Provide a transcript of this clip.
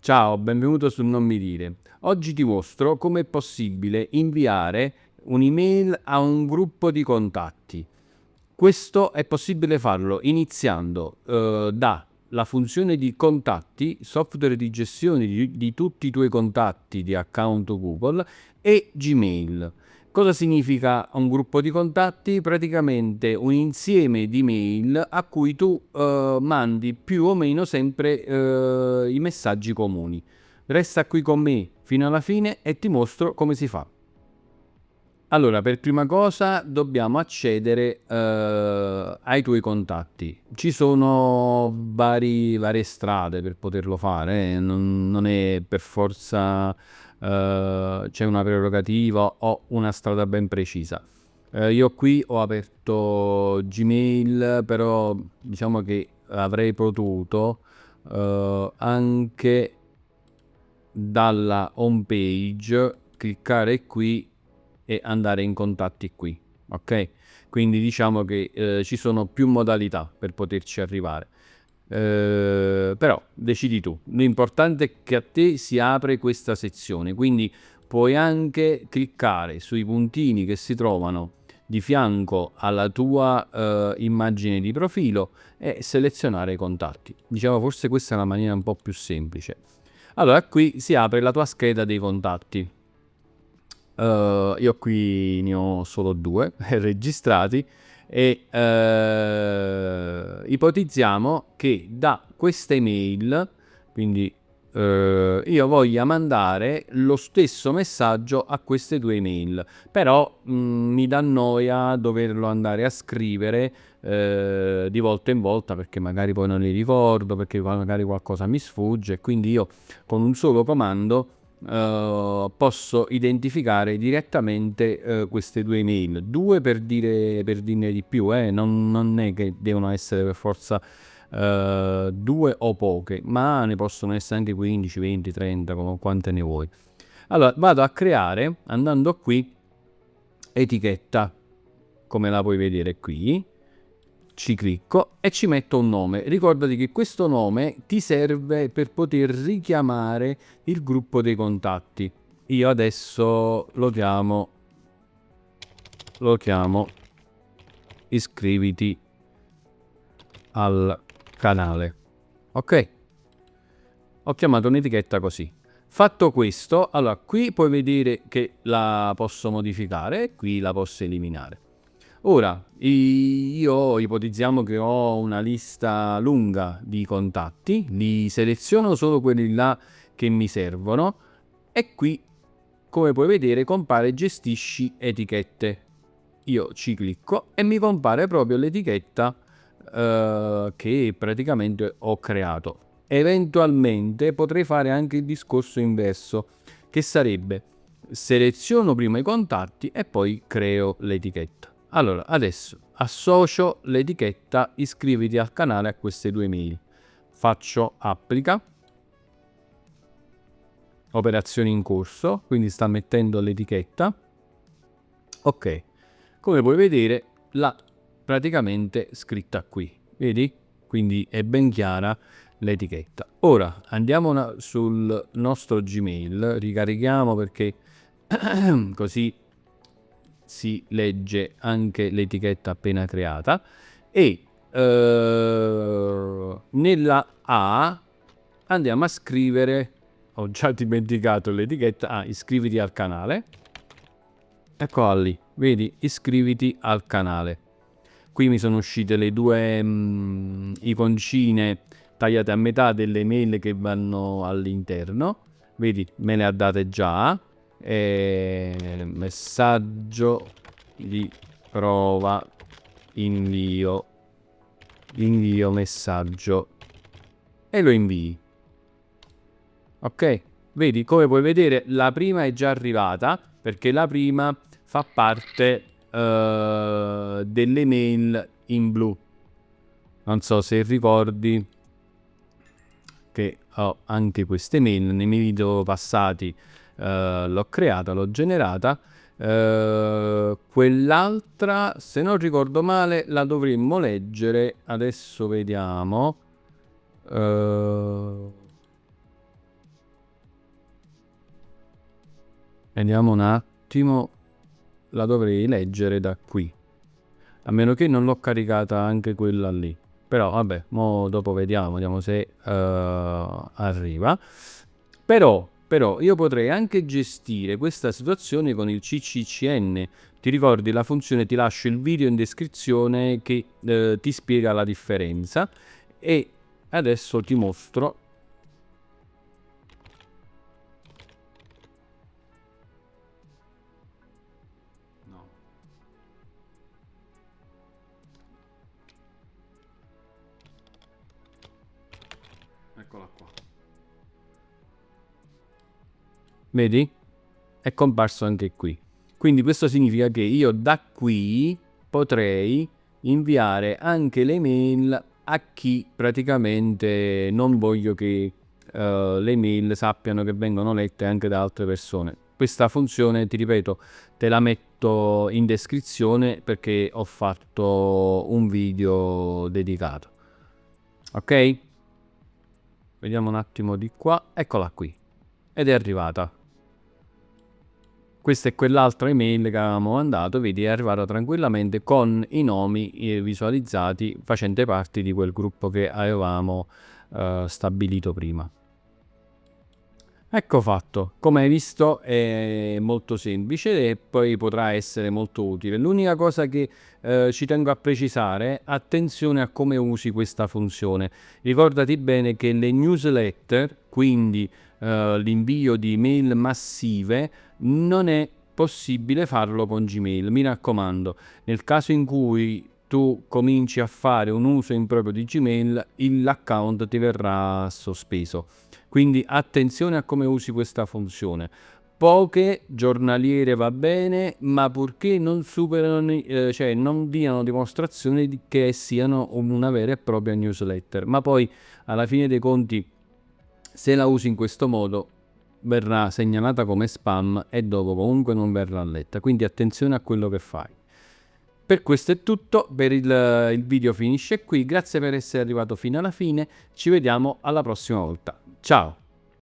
Ciao, benvenuto su Non Mi Dire. Oggi ti mostro come è possibile inviare un'email a un gruppo di contatti. Questo è possibile farlo iniziando dalla funzione di contatti, software di gestione di tutti i tuoi contatti di account Google e Gmail. Cosa significa un gruppo di contatti? Praticamente un insieme di mail a cui tu mandi più o meno sempre i messaggi comuni. Resta qui con me fino alla fine e ti mostro come si fa. Allora, per prima cosa dobbiamo accedere ai tuoi contatti. Ci sono varie strade per poterlo fare, non è per forza c'è una prerogativa o una strada ben precisa. Io qui ho aperto Gmail, però diciamo che avrei potuto anche dalla home page cliccare qui e andare in contatti qui, ok? Quindi diciamo che ci sono più modalità per poterci arrivare. Però decidi tu. L'importante è che a te si apre questa sezione, quindi puoi anche cliccare sui puntini che si trovano di fianco alla tua immagine di profilo e selezionare i contatti. Diciamo forse questa è la maniera un po' più semplice. Allora qui si apre la tua scheda dei contatti. Io qui ne ho solo 2 registrati e ipotizziamo che da questa email, quindi io voglia mandare lo stesso messaggio a queste 2 email, però mi dà noia doverlo andare a scrivere di volta in volta perché magari poi non li ricordo, perché magari qualcosa mi sfugge, e quindi io con un solo comando posso identificare direttamente queste 2 email, 2 per dirne di più, non è che devono essere per forza 2 o poche, ma ne possono essere anche 15, 20, 30, quante ne vuoi. Allora vado a creare, andando qui, etichetta, come la puoi vedere qui. Ci clicco e ci metto un nome. Ricordati che questo nome ti serve per poter richiamare il gruppo dei contatti. Io adesso lo chiamo iscriviti al canale. Ok? Ho chiamato un'etichetta così. Fatto questo, allora qui puoi vedere che la posso modificare e qui la posso eliminare. Ora, io ipotizziamo che ho una lista lunga di contatti, li seleziono solo quelli là che mi servono e qui, come puoi vedere, compare gestisci etichette. Io ci clicco e mi compare proprio l'etichetta che praticamente ho creato. Eventualmente potrei fare anche il discorso inverso, che sarebbe seleziono prima i contatti e poi creo l'etichetta. Allora, adesso associo l'etichetta iscriviti al canale a queste 2 mail. Faccio applica, operazioni in corso, quindi sta mettendo l'etichetta. Ok, come puoi vedere l'ha praticamente scritta qui, vedi? Quindi è ben chiara l'etichetta. Ora andiamo sul nostro Gmail, ricarichiamo perché così si legge anche l'etichetta appena creata e nella A andiamo a scrivere, ho già dimenticato l'etichetta, iscriviti al canale, eccola lì, vedi, iscriviti al canale. Qui mi sono uscite le 2 iconcine tagliate a metà delle mail che vanno all'interno, vedi, me le ha date già. Messaggio di prova, invio messaggio e lo invii. Ok, vedi, come puoi vedere la prima è già arrivata perché la prima fa parte delle mail in blu. Non so se ricordi che ho anche queste mail nei miei video passati. L'ho creata, l'ho generata. Quell'altra, se non ricordo male, la dovremmo leggere. Adesso vediamo. Vediamo un attimo, la dovrei leggere da qui, a meno che non l'ho caricata anche quella lì. Però vabbè, mo dopo vediamo se arriva. Però io potrei anche gestire questa situazione con il CCCN. Ti ricordi la funzione? Ti lascio il video in descrizione che ti spiega la differenza. E adesso ti mostro. No. Eccola qua. Vedi? È comparso anche qui. Quindi questo significa che io da qui potrei inviare anche le mail a chi praticamente non voglio che le mail sappiano che vengono lette anche da altre persone. Questa funzione, ti ripeto, te la metto in descrizione perché ho fatto un video dedicato. Ok? Vediamo un attimo di qua. Eccola qui. Ed è arrivata. Questa è quell'altra email che avevamo mandato, vedi, è arrivata tranquillamente con i nomi visualizzati facente parte di quel gruppo che avevamo stabilito prima. Ecco fatto, come hai visto è molto semplice e poi potrà essere molto utile. L'unica cosa che ci tengo a precisare, attenzione a come usi questa funzione. Ricordati bene che le newsletter, quindi l'invio di mail massive, non è possibile farlo con Gmail. Mi raccomando, nel caso in cui tu cominci a fare un uso improprio di Gmail, l'account ti verrà sospeso. Quindi attenzione a come usi questa funzione. Poche giornaliere va bene, ma purché non superano, cioè non diano dimostrazione di che siano una vera e propria newsletter. Ma poi alla fine dei conti, se la usi in questo modo, verrà segnalata come spam e dopo comunque non verrà letta. Quindi attenzione a quello che fai. Per questo è tutto, per il video finisce qui, grazie per essere arrivato fino alla fine, ci vediamo alla prossima volta. Ciao!